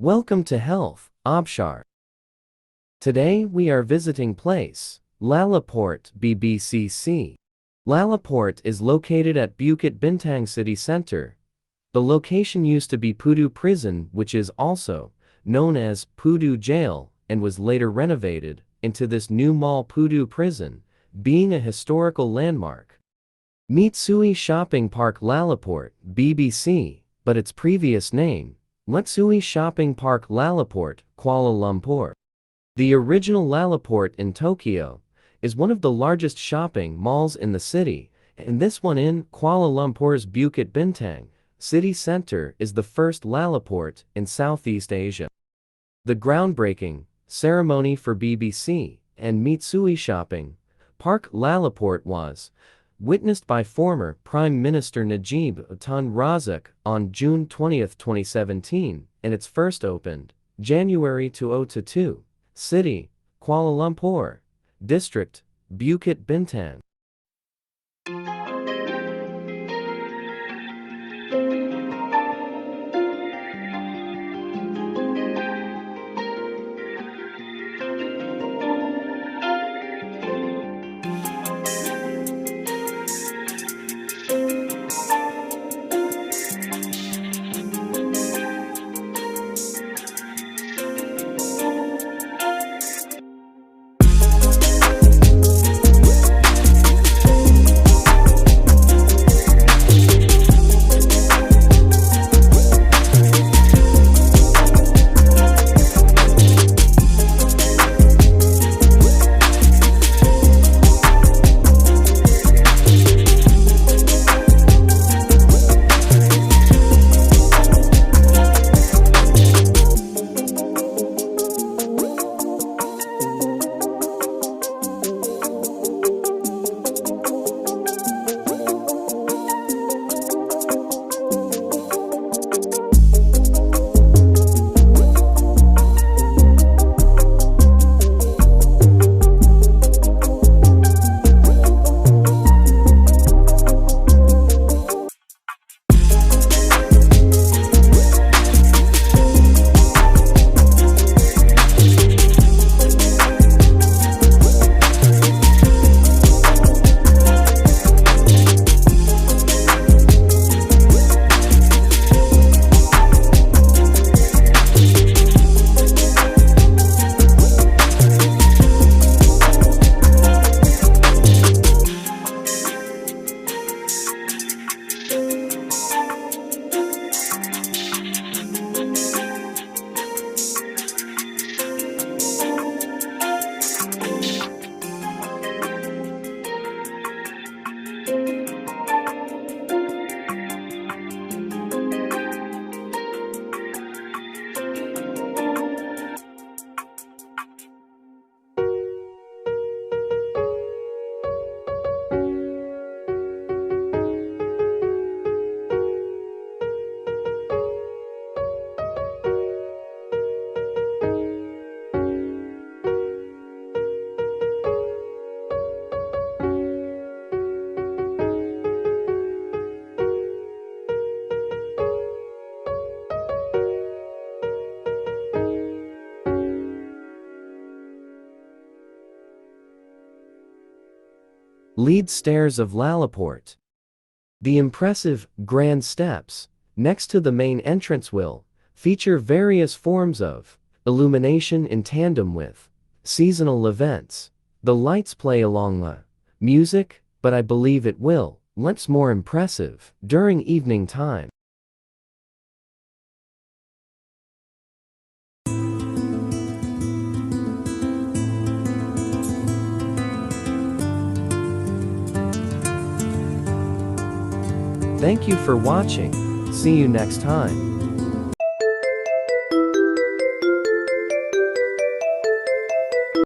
Welcome to Health, Abshar. Today we are visiting place, Lalaport, BBCC. Lalaport is located at Bukit Bintang city center. The location used to be Pudu Prison, which is also known as Pudu Jail, and was later renovated into this new mall Pudu Prison, being a historical landmark. Mitsui Shopping Park Lalaport, BBC, but its previous name, Mitsui Shopping Park Lalaport, Kuala Lumpur. The original Lalaport in Tokyo is one of the largest shopping malls in the city, and this one in Kuala Lumpur's Bukit Bintang city center is the first Lalaport in Southeast Asia. The groundbreaking ceremony for BBC and Mitsui Shopping Park Lalaport was witnessed by former Prime Minister Najib Tun Razak on June 20, 2017, and its first opened January 2022. City, Kuala Lumpur. District, Bukit Bintang. Lead stairs of Lalaport. The impressive, grand steps, next to the main entrance will feature various forms of illumination in tandem with seasonal events. The lights play along the music, but I believe it will looks more impressive during evening time. Thank you for watching. See you next time.